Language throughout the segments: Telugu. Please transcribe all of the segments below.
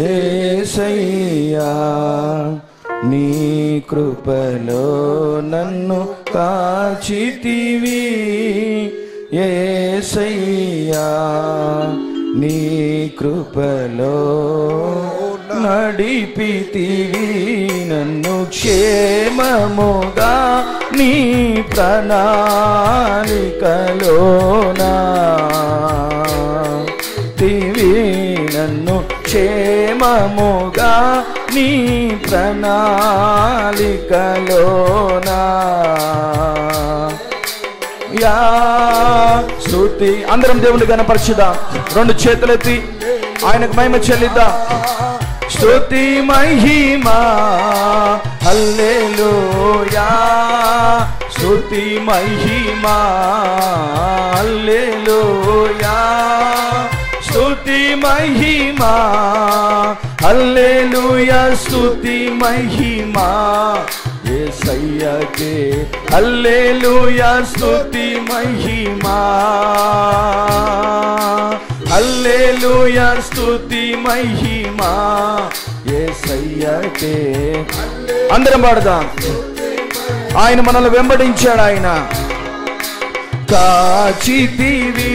యేసయ్యా నీ కృపలో నన్ను కాచితివి, యేసయ్యా నీ కృపలో నడిపితివి, నన్ను క్షేమముగా నీ ప్రణాళికలోనా నన్ను క్షేమముగా నీ ప్రణాళికలోనా. యా స్తుతి. అందరం దేవుని గణపరచుదాం, రెండు చేతులెత్తి ఆయనకు మహిమ చెల్లిద్దాం. స్తుతి మహిమా హల్లెలూయా, స్తుతి మహిమా హల్లెలూయా, స్తుతి మహిమా హల్లెలూయా, స్తుతి మహిమా యేసయ్యకే హల్లెలూయా, స్తుతి మహిమా హల్లెలూయా, స్తుతి మహిమా యేసయ్యకే. అందరం పాడదాం. ఆయన మనల్ని వెంబడించాడు, ఆయన కాచితివి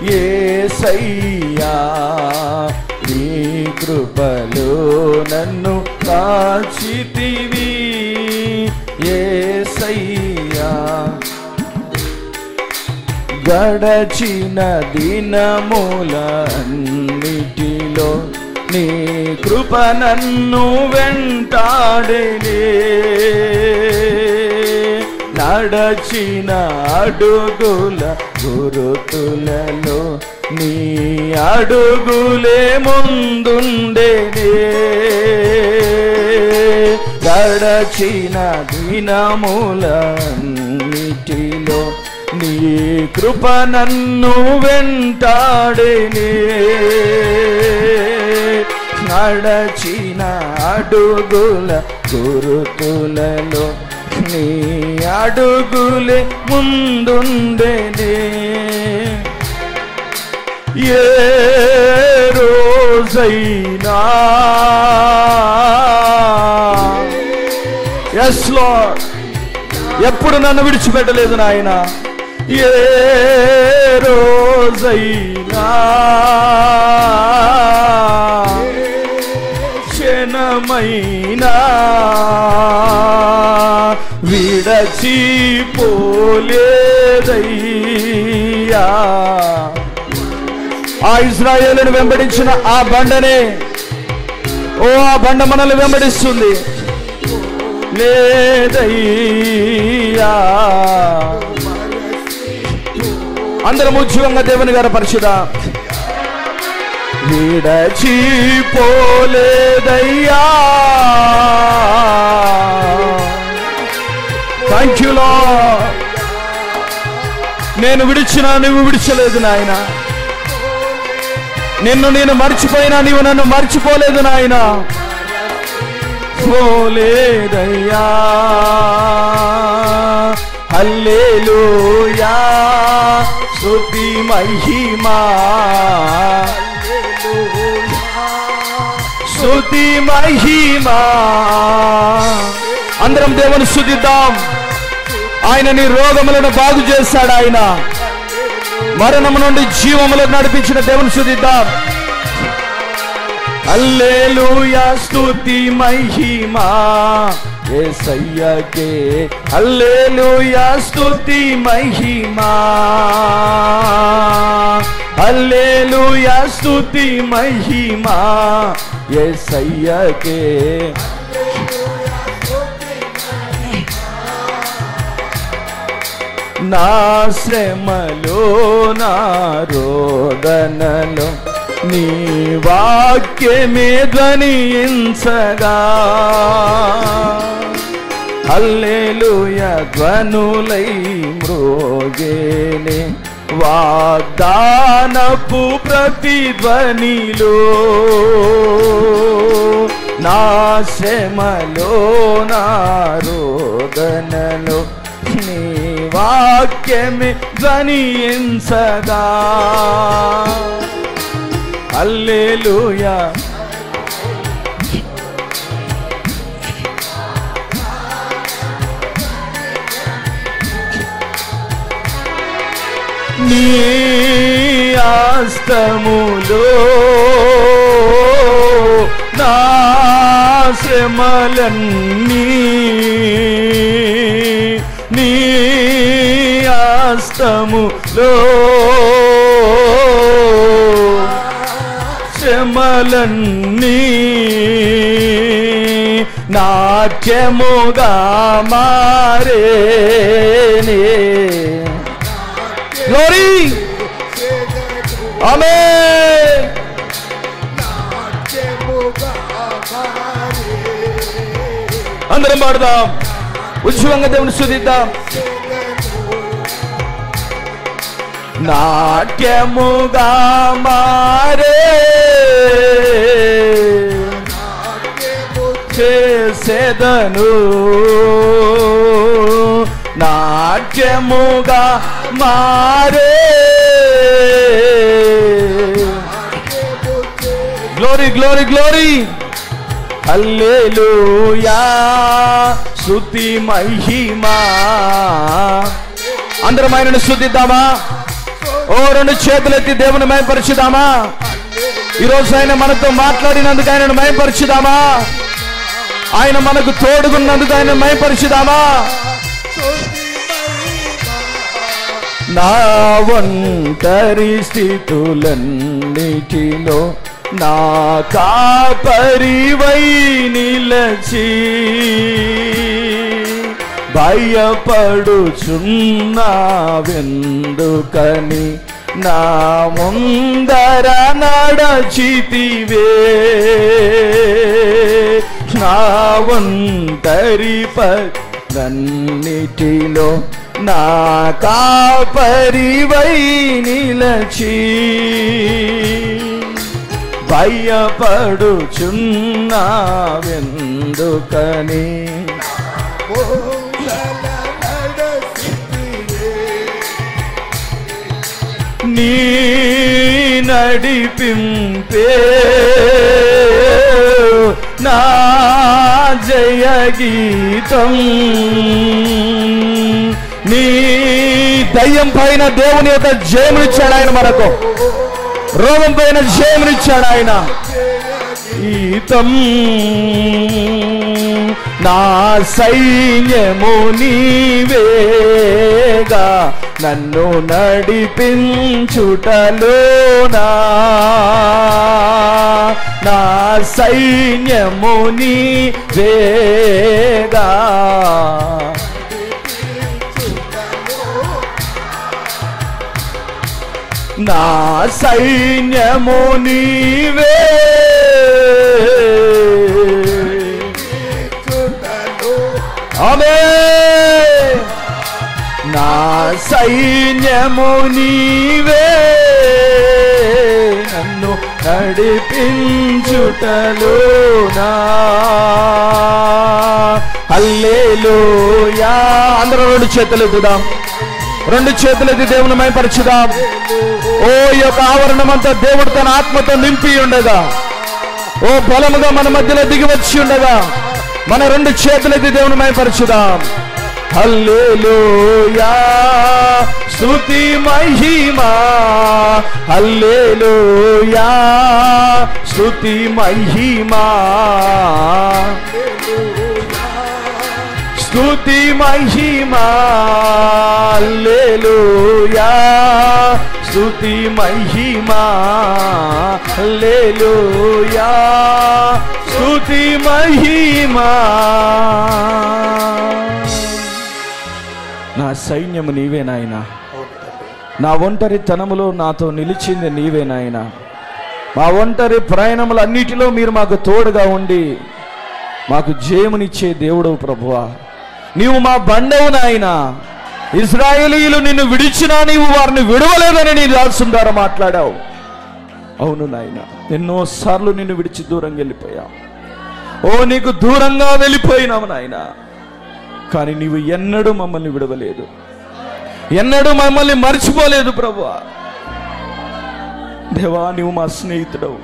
యేసయ్యా నీ కృపలో నన్ను కాచితివి, యేసయ్యా గడచిన దినములన్నిటిలో నీ కృప నన్ను వెంటాడెనే, నడచిన అడుగుల గురుతులలో నీ అడుగులే ముందుండేనే, గడచిన దినములన్నిటిలో నీ కృప నన్ను వెంటాడేనే, నడచిన అడుగుల గురుతులలో నీ అడుగులే ముందుండేనే. ఏ రోజైనా yes Lord ఎప్పుడు నన్ను విడిచిపెట్టలేదు నాయన, ఏ రోజైనా క్షణమైనా విడచిపోలేదయ్యా. ఆ ఇశ్రాయేలును వెంబడించిన ఆ బండనే, ఓ ఆ బండ మనల్ని వెంబడిస్తుంది లేదయ్యా. అందరం ఉజ్జీవంగా దేవుని గారి పరిశుద్ధ విడచిపోలేదయ్యా. Thank you lord. నేను విడిచినా నువ్వు విడిచలేదు నాయన, నిన్ను నేను మర్చిపోయినా నీవు నన్ను మర్చిపోలేదు నాయన, పోలేదయ్యా. హల్లెలూయా, స్తుతి మహిమా స్తుతి మహిమా. అందరం దేవుని స్తుతిద్దాం. ఆయన నీ రోగములను బాగు చేశాడు, ఆయన మరణము నుండి జీవములకు నడిపించిన దేవుని స్తుతిద్దాం. హల్లెలూయా, స్తుతి మహిమా యేసయ్యకే, హల్లెలూయా, స్తుతి మహిమా హల్లెలూయా, స్తుతి మహిమా యేసయ్యకే. నా శ్రమలో నా రోదనలో నీ వాక్యమే ధ్వనించగా, హల్లెలూయా ధ్వనులై మ్రోగేనే వాగ్దానపు ప్రతిధ్వనిలో. నా శ్రమలో నా రోదనలో నీ వాక్యమే ధ్వనించగా, హల్లెలూయా. నీ హస్తములో నా శ్రమలన్నీ, నీ హస్తములో శ్రమలన్నీ నాట్యముగా మారేనే. గ్లోరీ, ఆమేన్. అందరం పాడదాం, ఉత్సవంగా దేవుని స్తుతిద్దాం. నాట్యముగా మారే చేసేదను, నాట్యముగా మారే. Glory glory glory. హల్లెలూయా, స్తుతి మహిమా. అందరం ఆయనను స్తుతిద్దామా? ఓ రెండు చేతులెత్తి దేవుని మహిమపరచుదామా? ఈరోజు ఆయన మనతో మాట్లాడినందుకు ఆయనను మహిమపరచుదామా? ఆయన మనకు తోడుగున్నందుకు ఆయన మహిమపరచుదామా? నా ఒంటరి స్థితులన్నిటిలో నా కాపరివై నిలచి, భయపడుచున్నావెందుకని నా ముందర నడచితివే. నా ఒంటరి పన్నన్నిటిలో నా కాపరివై నిలచి, భయపడుచున్నావెందుకని నీ నడిపింపే నా జయ గీతం. నీ దయ్యం పైన దేవుని యొక్క జయమునిచ్చాడు ఆయన మనకు, రోగం పైన జయమునిచ్చాడు ఆయన. గీతం నా సైన్యము నీవేగా, నన్ను నడిపించుటలోనా నా సైన్యము నీవేగా. నా సైన్యము నీవే, ఆమేన్. నా సైన్యము నీవే, నన్ను నడిపించుటలోనా. హల్లెలూయా. అందరూ రెండు చేతులు ఎత్తుదాం, రెండు చేతులెత్తి దేవుని మహిమపరచుదాం. ఓ ఈ యొక్క ఆవరణం అంతా దేవుడు తన ఆత్మతో నింపి ఉండగా, ఓ బలముగా మన మధ్యలో దిగి వచ్చి ఉండగా, మన రెండు చేతులెత్తి దేవుని మహిమపరచుదాం. హల్లెలూయా, స్తుతి మహిమా. హల్లెలూయా, స్తుతి మహిమా. స్తుతి మహిమా. హల్లెలూయా, స్తుతి మహిమా. హల్లెలూయా, స్తుతి మహిమా. నా సైన్యము నీవే నాయనా, నా ఒంటరి తనములో నాతో నిలిచింది నీవే నాయనా. మా ఒంటరి ప్రయాణములన్నిటిలో మీరు మాకు తోడుగా ఉండి మాకు జయమునిచ్చే దేవుడవు ప్రభువా. నీవు మా బండవు నాయనా. ఇశ్రాయేలీయులు నిన్ను విడిచినా నీవు వారిని విడవలేదని నీ దాసుని ద్వారా మాట్లాడావు. అవును నాయన, ఎన్నోసార్లు నిన్ను విడిచి దూరంగా వెళ్ళిపోయావు. ఓ నీకు దూరంగా వెళ్ళిపోయినావు నాయన, కానీ నీవు ఎన్నడూ మమ్మల్ని విడవలేదు, ఎన్నడూ మమ్మల్ని మర్చిపోలేదు ప్రభువా. దేవా నువ్వు మా స్నేహితుడవు,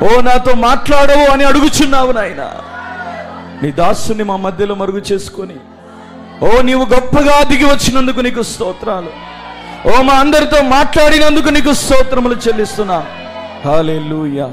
ఓ నాతో మాట్లాడవు అని అడుగుచున్నావు నాయన. నీ దాసుని మా మధ్యలో మరుగు చేసుకొని, ఓ నీవు గొప్పగా దిగి వచ్చినందుకు నీకు స్తోత్రాలు. ఓ మా అందరితో మాట్లాడినందుకు నీకు స్తోత్రములు చెల్లిస్తున్నా. హల్లెలూయా.